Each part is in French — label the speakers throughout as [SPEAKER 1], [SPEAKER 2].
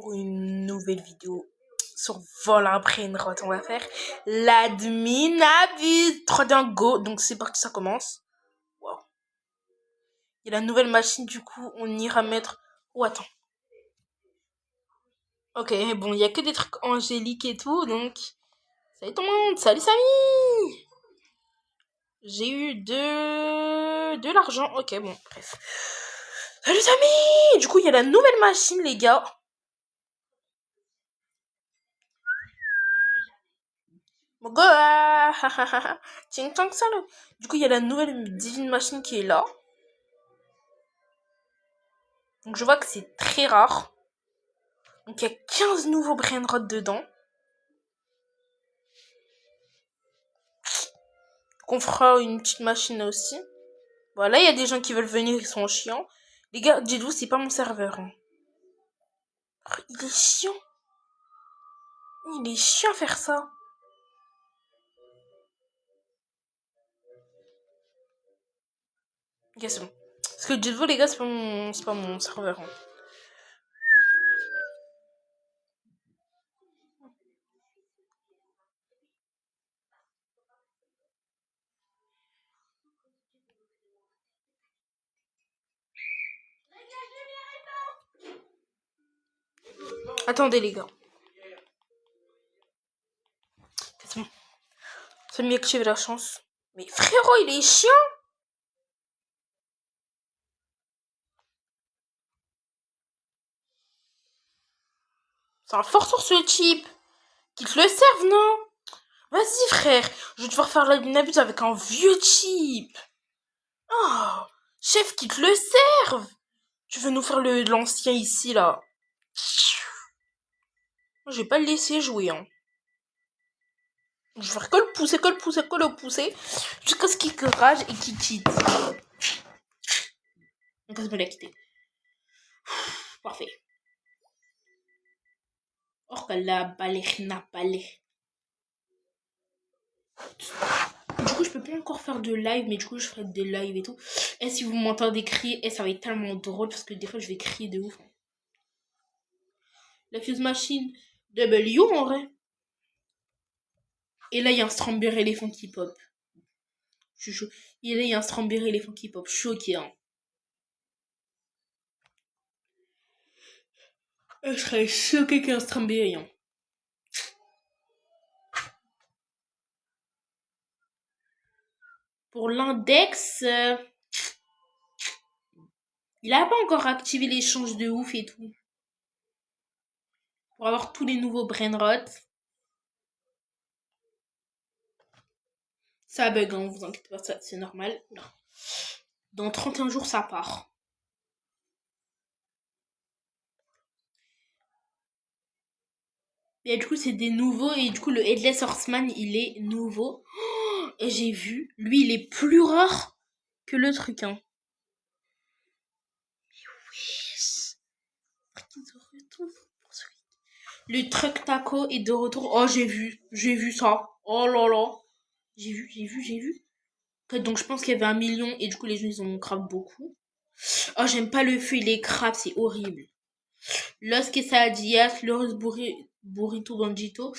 [SPEAKER 1] pour une nouvelle vidéo sur Volant Brainrot. On va faire l'admin abuse 3D Go. Donc c'est parti, ça commence. Wow. Il y a la nouvelle machine, du coup on ira mettre... Oh attends. Ok, bon, il y a que des trucs angéliques et tout, donc... Salut tout le monde, salut Samy. J'ai eu de l'argent, ok, bon, bref. Salut Samy. Du coup, il y a la nouvelle machine, les gars. Mon gars, tiens, tant que ça, là. Du coup, il y a la nouvelle divine machine qui est là. Donc, je vois que c'est très rare. Donc, il y a 15 nouveaux brainrots dedans. Donc, on fera une petite machine aussi. Voilà, il y a des gens qui veulent venir, ils sont chiants. Les gars, dites-vous, c'est pas mon serveur. Hein. Oh, il est chiant. Il est chiant à faire ça. Ok, c'est bon. Parce que dites-vous, les gars, c'est pas mon serveur. Hein. Attendez, les gars. C'est bon. Ça m'y active la chance. Mais frérot, il est chiant. C'est un fort sur ce type. Qu'il te le serve, non? Vas-y, frère. Je vais devoir faire la abuse avec un vieux type. Oh, chef, qu'il te le serve. Tu veux nous faire l'ancien ici, là. Je vais pas le laisser jouer, hein. Je vais faire que le pousser, jusqu'à ce qu'il rage et qu'il quitte. Donc, ça me l'a quitté. Parfait. Or que la ballerina balai. Du coup, je peux pas encore faire de live, mais du coup, je ferai des lives et tout. Et si vous m'entendez crier, ça va être tellement drôle parce que des fois, je vais crier de ouf. La Fuse Machine W en vrai. Et là, il y a un Strawberry éléphant qui pop. Je suis chaud. Et là, il y a un Strawberry éléphant qui pop. Choqué, hein. Je serais choqué qu'il y ait un Strawberry, hein. Pour l'index, il a pas encore activé l'échange de ouf et tout. Pour avoir tous les nouveaux brainrots. Ça bug, hein, vous inquiétez pas, ça, c'est normal. Dans 31 jours, ça part. Et du coup, c'est des nouveaux. Et du coup, le Headless Horseman, il est nouveau. Oh, et j'ai vu, lui, il est plus rare que le truc, hein. Mais wesh. Le truc taco est de retour. Oh, j'ai vu ça. Oh là là. J'ai vu. Okay, donc, je pense qu'il y avait 1 million. Et du coup, les gens, ils en ont grave beaucoup. Oh, j'aime pas le feu, il est crabe, c'est horrible. Los Quesadillas, Loris Burrito Bandito,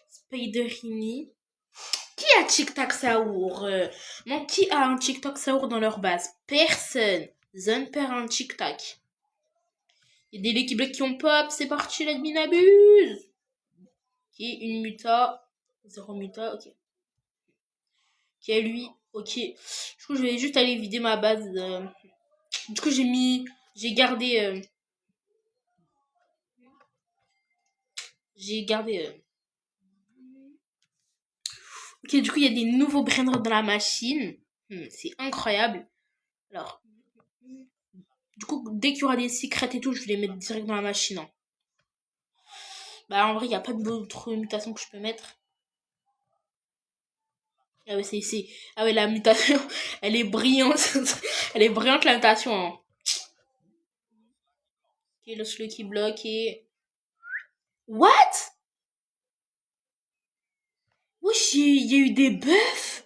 [SPEAKER 1] Spiderini. Qui a TikTok Saour Non, qui a un TikTok Saour dans leur base? Personne. Zone perd un TikTok. Il y a des Lucky Black qui ont pop, c'est parti, l'admin abuse. Ok, une muta. 0 muta, ok. Ok, lui, ok. Du coup, je vais juste aller vider ma base. Du coup, j'ai gardé... Ok, du coup, il y a des nouveaux brainrots dans la machine. C'est incroyable. Alors, du coup, dès qu'il y aura des secrets et tout, je vais les mettre direct dans la machine. Hein. Bah, en vrai, il n'y a pas d'autres mutations que je peux mettre. Ah ouais, Ah ouais, la mutation, elle est brillante. Elle est brillante, la mutation. Hein. Ok, le qui bloque et... What? Wesh, il y a eu des buffs.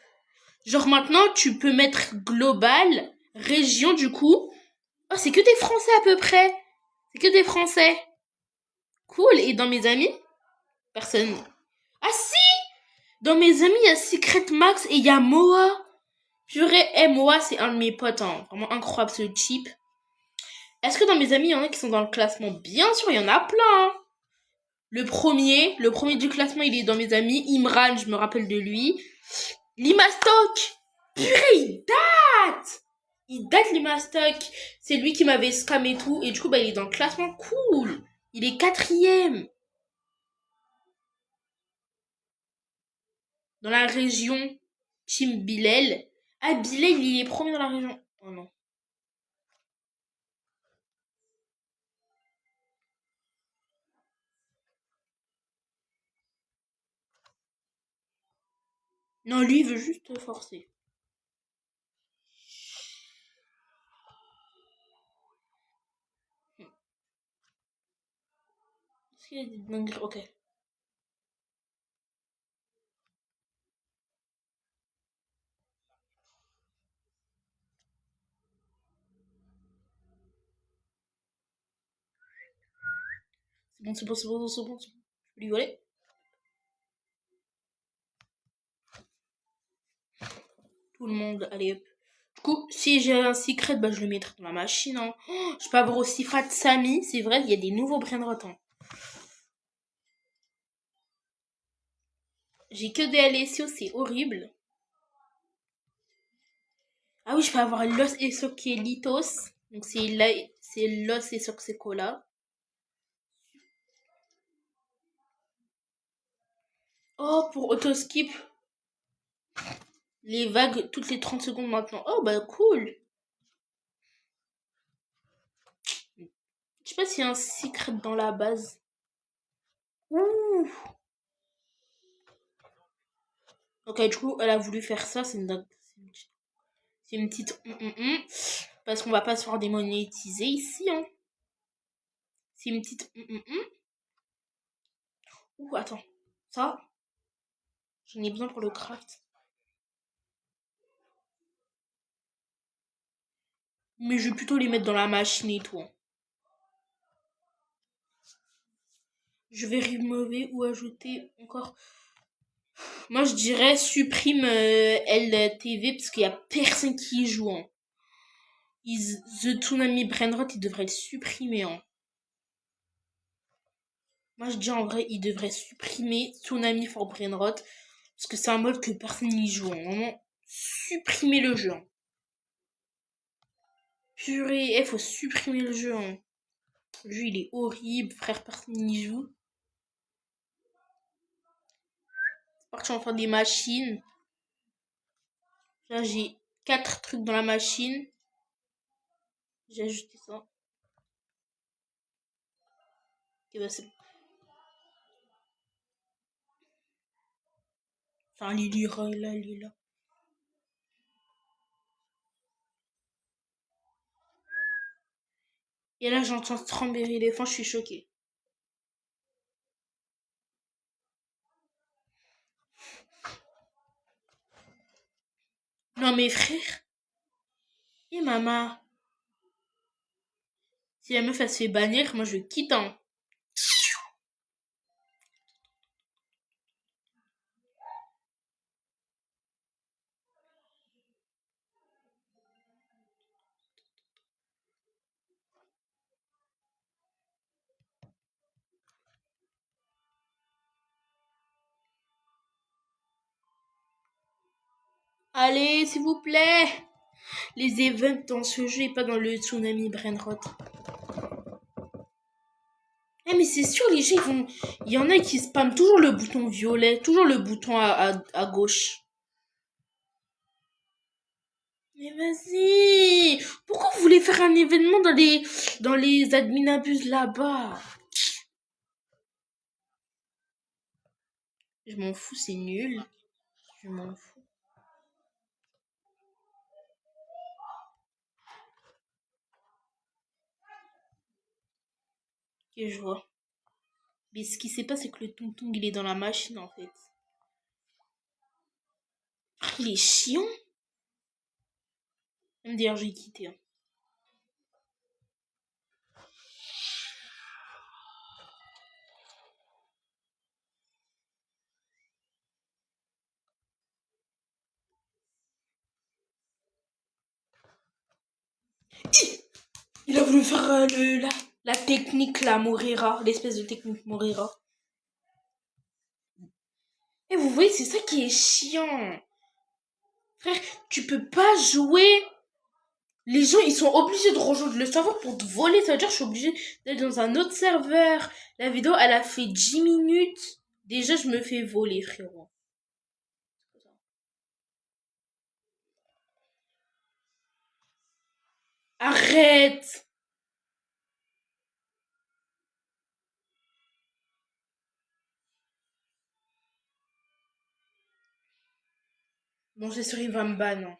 [SPEAKER 1] Genre maintenant, tu peux mettre global, région, du coup. Oh, c'est que des Français à peu près. C'est que des Français. Cool. Et dans mes amis, personne. Ah si! Dans mes amis, il y a Secret Max et il y a Moa. Purée, Moa, c'est un de mes potes, hein. Vraiment incroyable ce cheap. Est-ce que dans mes amis, il y en a qui sont dans le classement? Bien sûr, il y en a plein, hein. Le premier du classement, il est dans mes amis. Imran, je me rappelle de lui. Limastock! Purée, il date! Il date Limastock. C'est lui qui m'avait scam et tout. Et du coup, bah, il est dans le classement. Cool. Il est 4e. Dans la région Team Bilal. Ah, Bilal, il est premier dans la région. Oh non. Non, lui, il veut juste forcer. Est-ce qu'il a des dingueries? Ok. C'est bon, c'est bon, c'est bon, c'est bon. Je peux lui voler? Tout le monde, allez hop. Du coup, si j'ai un secret, bah, je le mettrai dans la machine, hein. Oh, je peux avoir aussi Fat Samy. C'est vrai, il y a des nouveaux brainrot, hein. J'ai que des LSO, c'est horrible. Ah oui, je peux avoir Los Esoquelitos. Donc c'est là, c'est Los Esoxecola. Oh, pour autoskip, les vagues toutes les 30 secondes maintenant. Oh, bah cool. Je sais pas s'il y a un secret dans la base. Ouh. Ok, du coup, elle a voulu faire ça. C'est une petite. Parce qu'on va pas se faire démonétiser ici, hein. C'est une petite. Ouh, attends. Ça, j'en ai besoin pour le craft. Mais je vais plutôt les mettre dans la machine et tout, hein. Je vais remover ou ajouter encore. Moi, je dirais supprime LTV parce qu'il y a personne qui y joue, hein. The Tsunami Brainrot, il devrait le supprimer, hein. Moi, je dis en vrai, il devrait supprimer Tsunami for Brainrot parce que c'est un mode que personne n'y joue, hein. Vraiment, supprimer le jeu, hein. Purée, faut supprimer le jeu, hein. Le jeu, il est horrible, frère, personne n'y joue. C'est parti, on va faire des machines. Là, j'ai 4 trucs dans la machine. J'ai ajouté ça. Ok, bah c'est. Enfin, Lily Roy, là, il est là. Et là, j'entends Strawberry Elephant, je suis choquée. Non, mais frère. Et maman. Si la meuf, elle se fait bannir, moi, je quitte, hein. Allez, s'il vous plaît. Les events dans ce jeu et pas dans le Tsunami Brainrot. Eh, mais c'est sûr, les gens, ils vont. Il y en a qui spamment toujours le bouton violet, toujours le bouton à gauche. Mais vas-y! Pourquoi vous voulez faire un événement dans les admin abuse là-bas? Je m'en fous, c'est nul. Je m'en fous. Ok, je vois. Mais ce qui s'est passé, c'est que le tonton, il est dans la machine en fait. Il est chiant. Même d'ailleurs, j'ai quitté, hein. Il a voulu faire la technique, la Morera, l'espèce de technique Morera. Et vous voyez, c'est ça qui est chiant. Frère, tu peux pas jouer. Les gens, ils sont obligés de rejoindre le serveur pour te voler. Ça veut dire que je suis obligée d'aller dans un autre serveur. La vidéo, elle a fait 10 minutes. Déjà, je me fais voler, frérot. Arrête! Bon, c'est sûr, il va me ban, hein.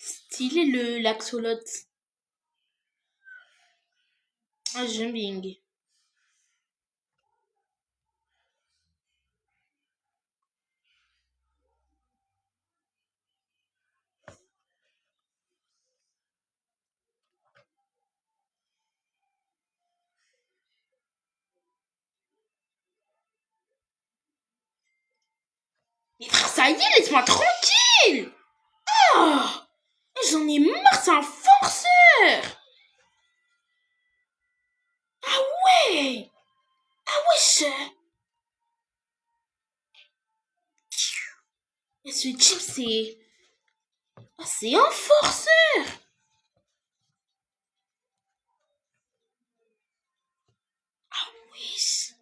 [SPEAKER 1] Stylé l'axolote. Ah, j'aime bien. Mais frère, ça y est, laisse-moi tranquille! Ah! J'en ai marre, c'est un forceur! Ah ouais! Ah wesh! Et ce type, c'est... Ah, c'est un forceur! Wesh!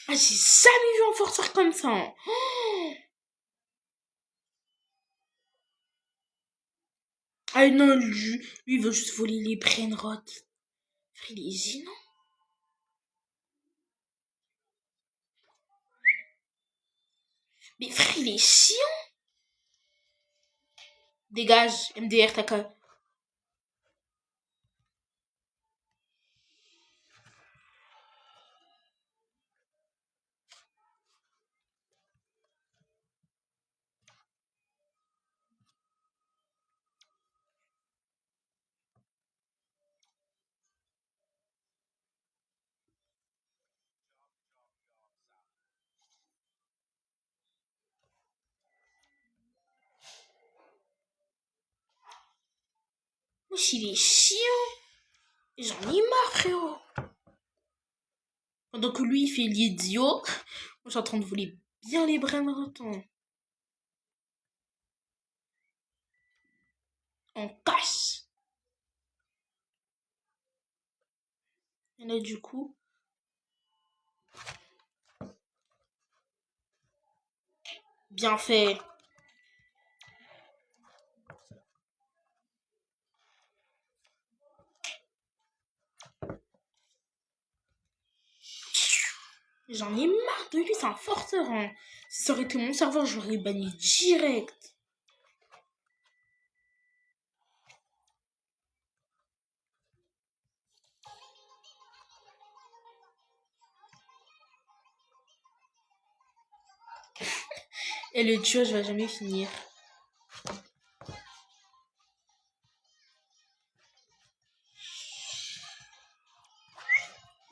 [SPEAKER 1] Ah, j'ai jamais vu un forceur comme ça! Oh. Ah non, lui, il veut juste voler les brainrots. Frère, il est gênant. Mais frère, il est chiant! Dégage, MDR, t'as qu'à... Wesh, il est chiant! J'en ai marre, frérot! Pendant que lui, il fait l'idiot, moi, je suis en train de voler bien les brainrots. En casse! Et là, du coup... Bien fait. J'en ai marre de lui, c'est un forceur. Hein. Si ça aurait été mon serveur, je l'aurais banni direct. Et le tuage va jamais finir.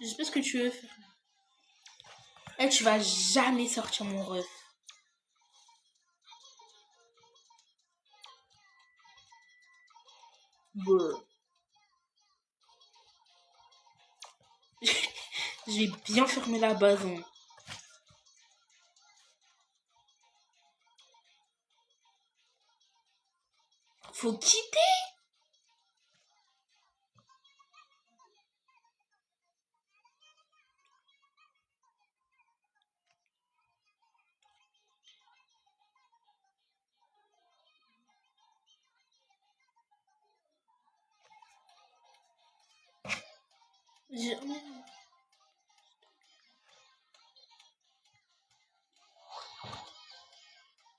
[SPEAKER 1] Je sais pas ce que tu veux faire. Eh, tu vas jamais sortir mon ref. Brr. Je vais bien fermer la base. Hein. Faut quitter.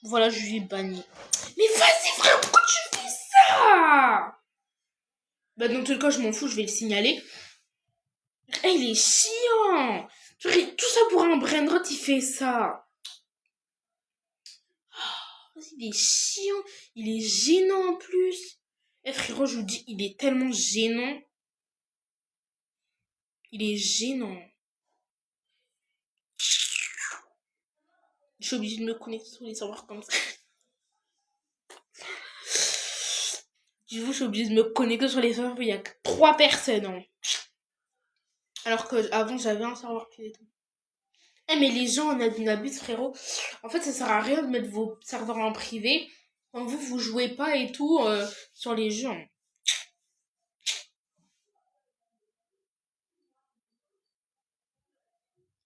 [SPEAKER 1] Voilà, je lui ai banni. Mais vas-y frère, pourquoi tu fais ça? Bah dans tout le cas, je m'en fous, je vais le signaler. Il est chiant. Tout ça pour un brainrot, il fait ça. Il est chiant. Il est gênant en plus. Frérot, je vous dis, il est tellement gênant. Il est gênant. Je suis obligée de me connecter sur les serveurs comme ça. Du coup, je suis obligée de me connecter sur les serveurs où il y a que 3 personnes. Hein. Alors que avant j'avais un serveur privé et tout. Mais les gens en abusent, frérot. En fait, ça sert à rien de mettre vos serveurs en privé quand vous jouez pas et tout sur les jeux. Hein.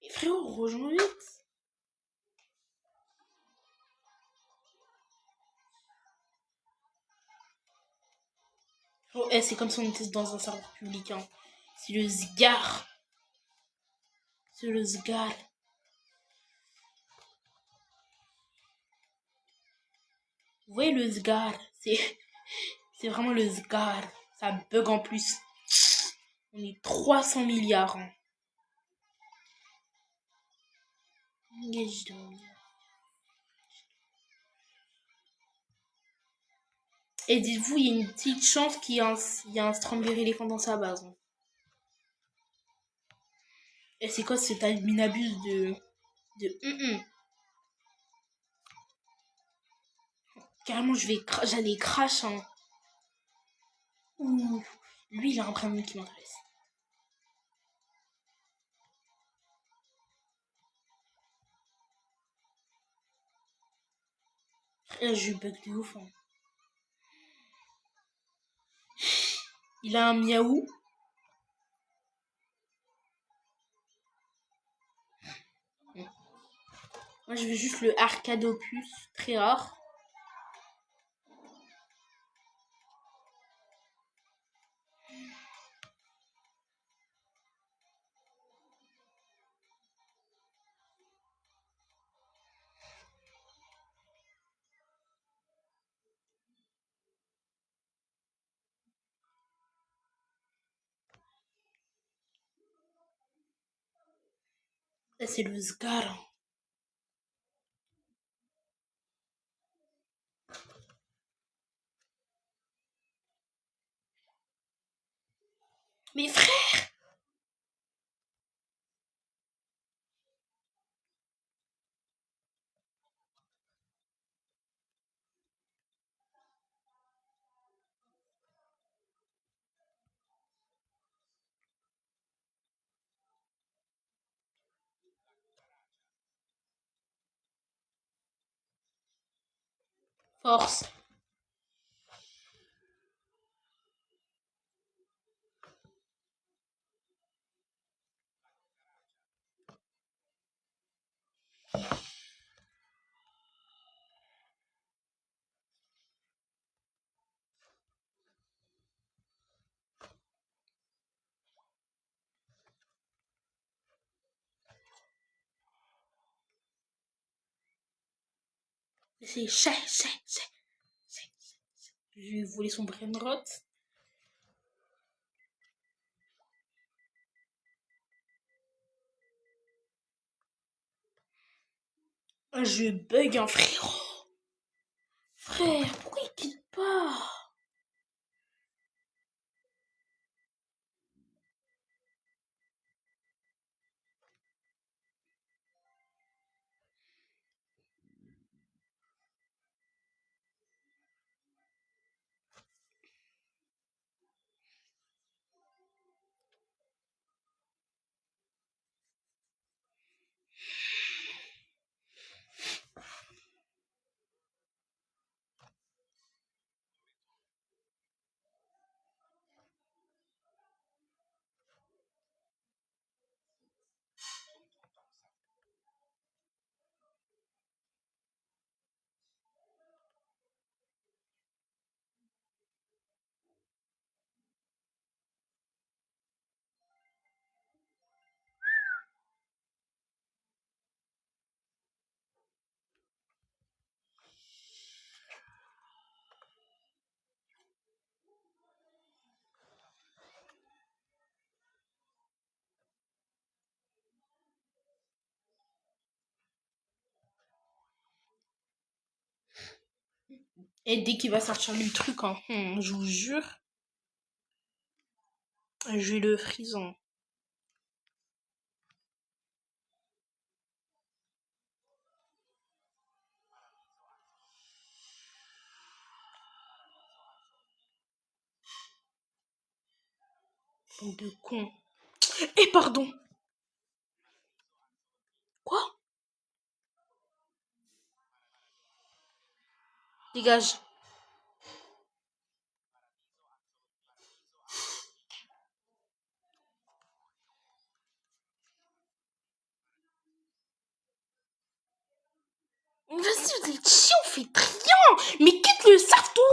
[SPEAKER 1] Et frérot, rejoins vite. Oh, c'est comme si on était dans un serveur public. Hein. C'est le Zgar. C'est le Zgar. Vous voyez le Zgar? C'est vraiment le Zgar. Ça bug en plus. On est 300 milliards. Hein. Et dites-vous, il y a une petite chance qu'il y a un Strawberry éléphant dans sa base. Hein. Et c'est quoi cet minabuse de Carrément, j'allais crash. Hein. Ouh. Lui, il a un prénom qui m'intéresse. Là, je bug de ouf. Hein. Il a un miaou. Moi, je veux juste le Arcadopus, très rare. Là, c'est le Sgar. Mais frère! Force. C'est chat. Je lui ai volé son brainrot. Je bug un frérot. Frère, pourquoi il quitte pas? Et dès qu'il va sortir le truc, hein, je vous jure, je vais le frison. Bande de con. Et pardon. Quoi? Dégage. Mais vas-y, vous êtes chiant, faites rien. Mais quitte le save, toi.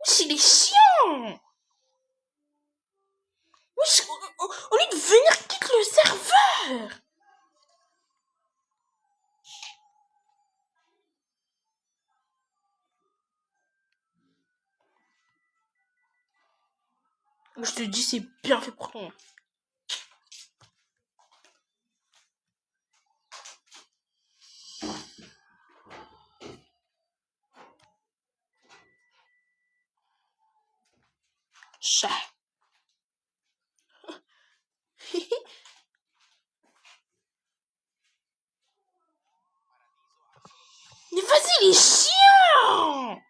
[SPEAKER 1] Wesh, il est chiant. Wesh, au lieu de venir, quitte le serveur. Je te dis, c'est bien fait pour toi. Chat. Mais vas-y, il est chiant.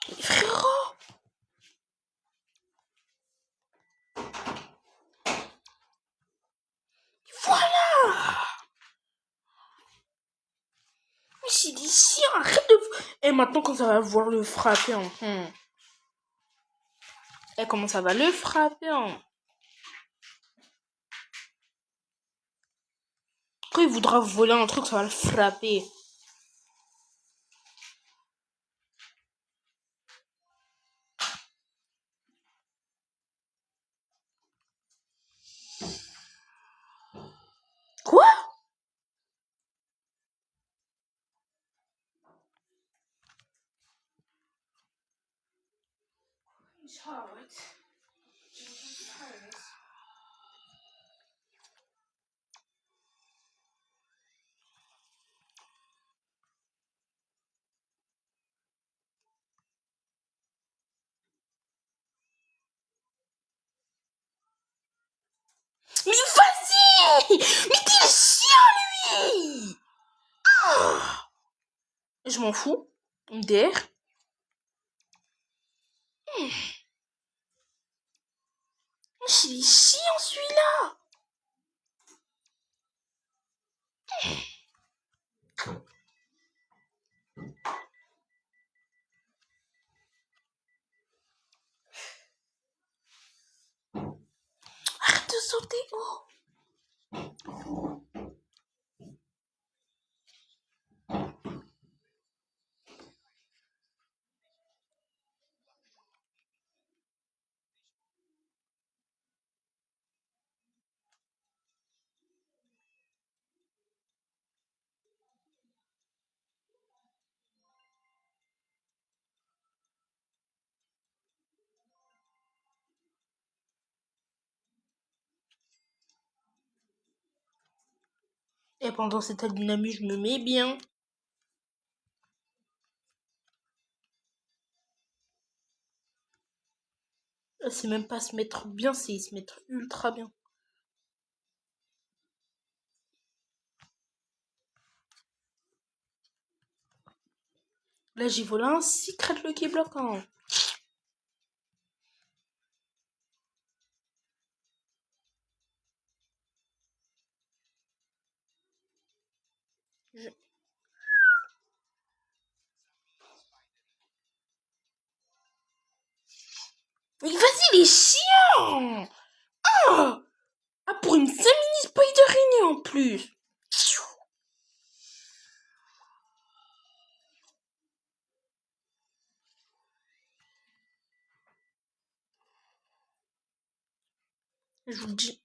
[SPEAKER 1] Mais frérot. Voilà. Wesh, il est chiant, arrête de... Et maintenant, quand ça va voir le frapper, hein. Et comment ça va le frapper, hein. Quand il voudra voler un truc, ça va le frapper. Quoi? Mais vas-y! Mais t'es chiant, lui! Ah, je m'en fous. MDR. Il est chiant, celui-là! Arrête de sauter, oh! Et pendant cette dynamique, je me mets bien. C'est même pas se mettre bien, c'est se mettre ultra bien. Là, j'ai volé un secret Lucky Block, hein. Mais vas-y, il est chiant! Ah, ah, pour une féministe spider en plus! Je vous le dis.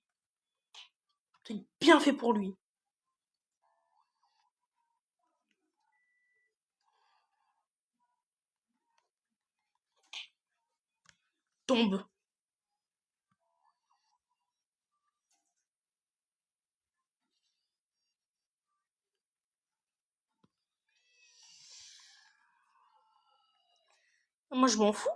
[SPEAKER 1] C'est bien fait pour lui. Tombe. Moi, je m'en fous.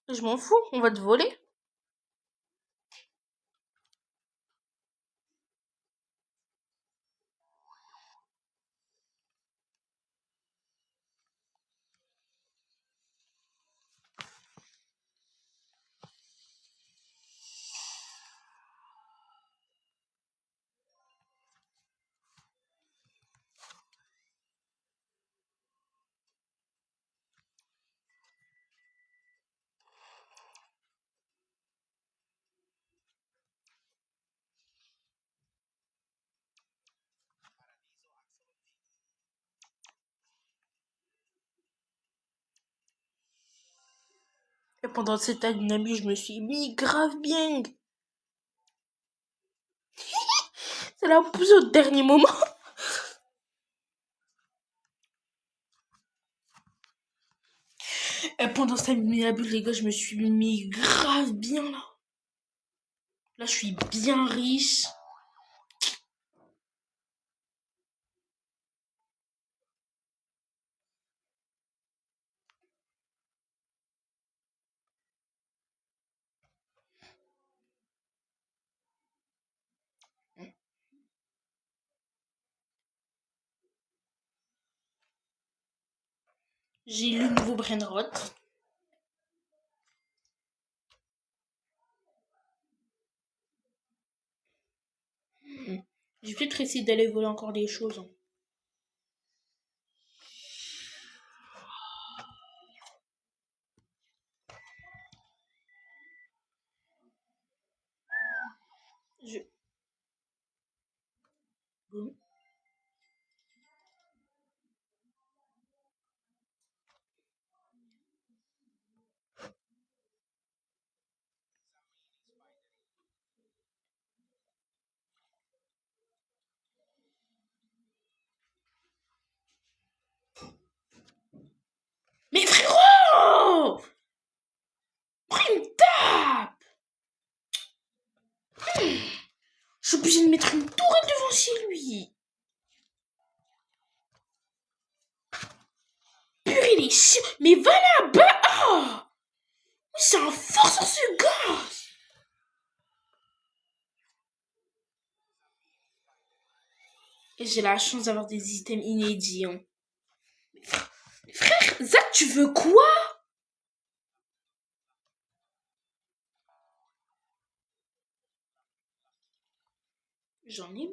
[SPEAKER 1] Je m'en fous. On va te voler. Et pendant cette année, je me suis mis grave bien. C'est la pousse au dernier moment. Et pendant cette année, les gars, je me suis mis grave bien là. Là, je suis bien riche. J'ai le nouveau Brainrot. Je vais peut-être essayer d'aller voler encore des choses. Je... Bon. Mais frérot! Prends une tape! Je suis obligée de mettre une tourelle devant chez lui. Purée, les chiens. Mais va là-bas! Oh! C'est un force ce gars! Et j'ai la chance d'avoir des items inédits. Hein. Frère, Zach, tu veux quoi? J'en ai.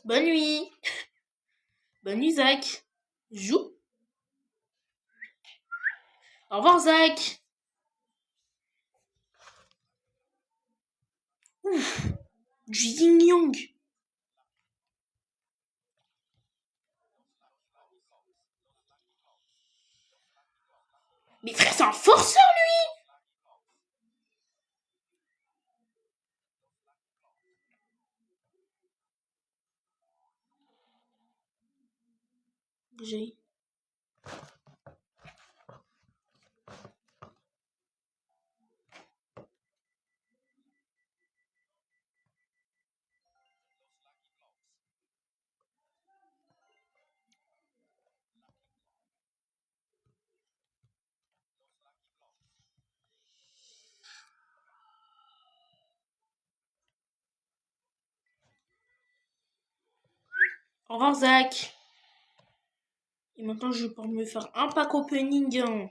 [SPEAKER 1] Bonne nuit. Bonne nuit, Zach. Joue. Au revoir, Zach. Ouf. Du yin yang. Mais frère, c'est un forceur, lui. J'ai. Au revoir, Zach. Et maintenant, je vais pouvoir me faire un pack opening. Hein.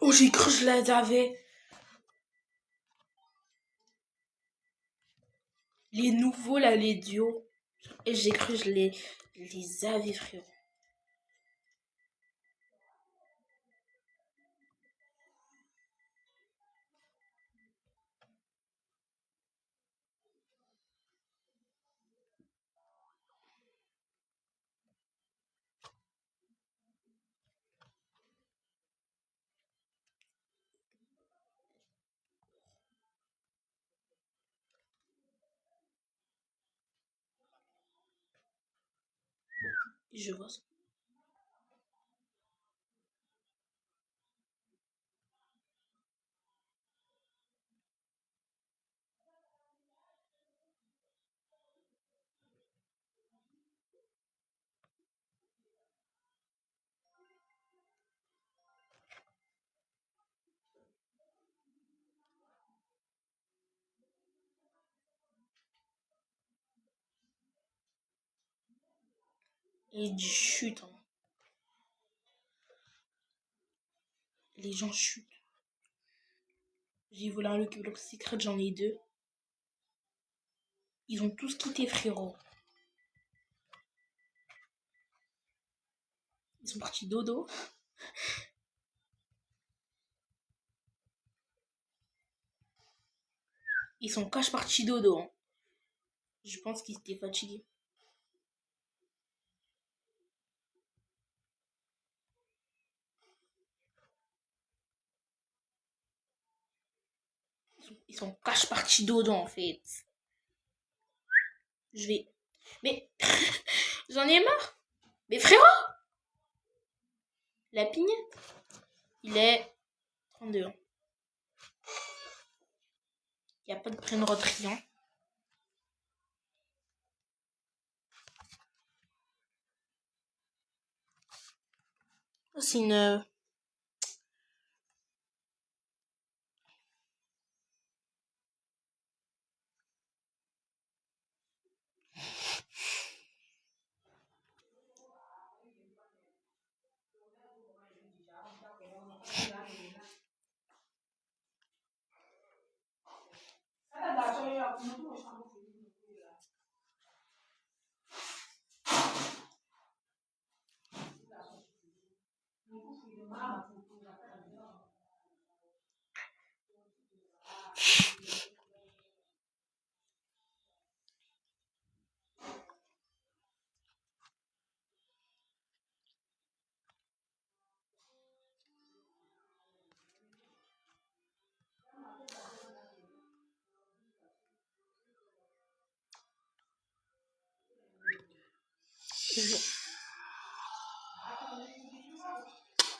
[SPEAKER 1] Oh, j'ai cru que je les avais. Les nouveaux, là, les duos. Et j'ai cru que je les avais, frère. Je vois ça. Et du chute, hein. Les gens chutent. J'ai volé un Lucky Block Secret, j'en ai deux. Ils ont tous quitté, frérot. Ils sont partis dodo. Ils sont cash partis dodo, hein. Je pense qu'ils étaient fatigués. Ils sont cash partis dodo, en fait. Je vais. Mais. J'en ai marre. Mais frérot, la pignette. Il est 32 ans. Il n'y a pas de prénom triant. C'est une.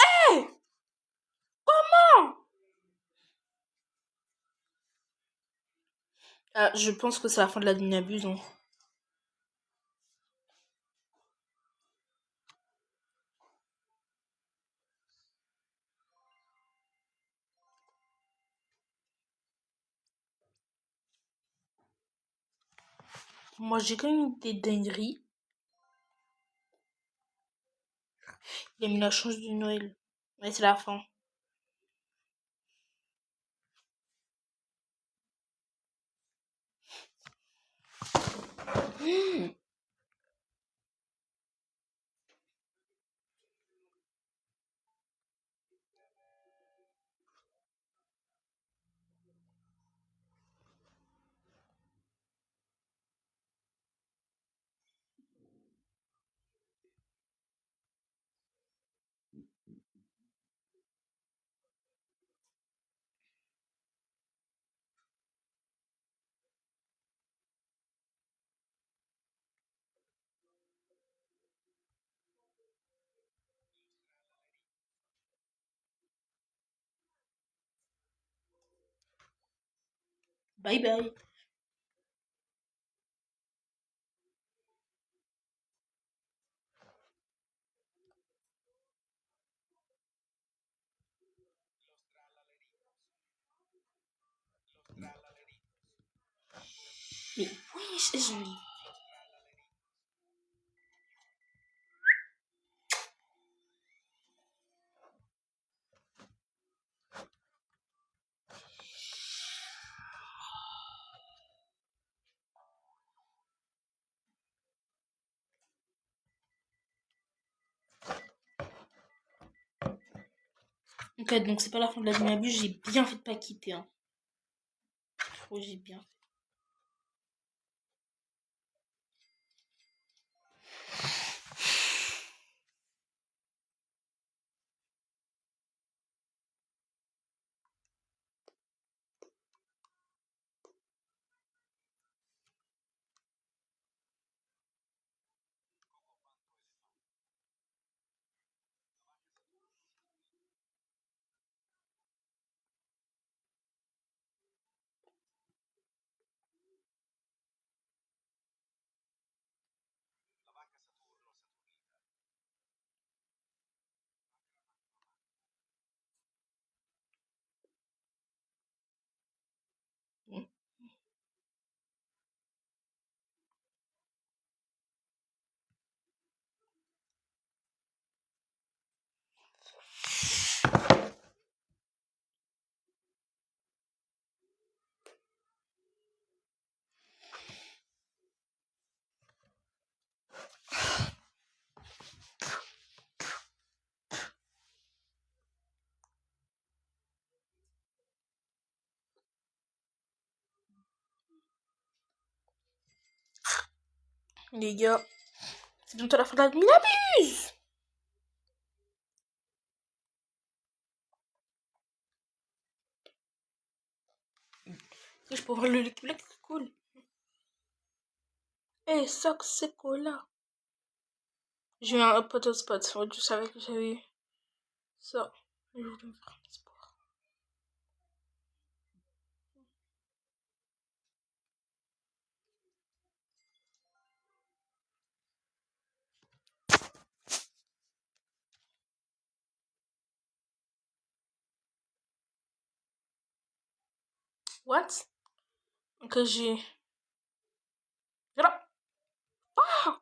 [SPEAKER 1] Hey, comment? Ah, je pense que c'est la fin de la demi-abuse, hein. Moi, j'ai quand même des dingueries. Il a mis la chance de Noël. Mais c'est la fin. Mmh. Bye bye. Mais oui, j'en ai. Ok, donc c'est pas la fin de la demi-abuse. J'ai bien fait de pas quitter, hein. Oh, j'ai bien fait. Les gars, c'est bientôt la fin de la nuit, l'abuse. Est-ce que je peux voir le Lucky Block? Cool. Eh, ça, c'est cola. J'ai eu un pote spot. Je savais que j'avais eu ça. Je voulais me faire un sport. What? Que j'ai. Voilà. Ah!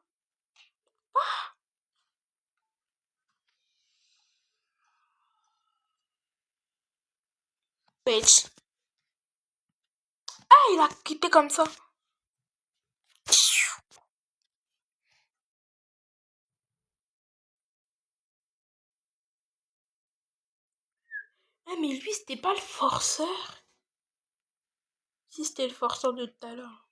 [SPEAKER 1] Bitch. Ah, il a quitté comme ça. Ah, mais lui, c'était pas le forceur. Si, c'était le forceur de tout à l'heure.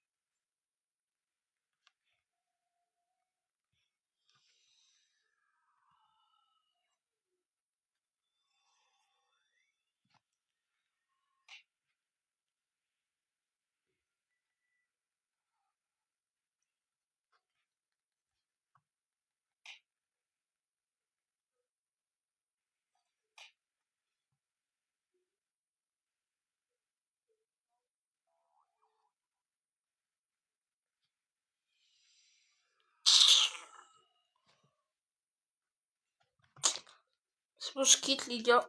[SPEAKER 1] C'est bon, je quitte, les gars.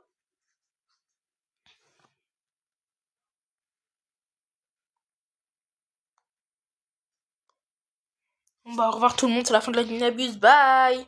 [SPEAKER 1] Bon, bah, au revoir tout le monde, c'est la fin de la nuit, abuse. Bye!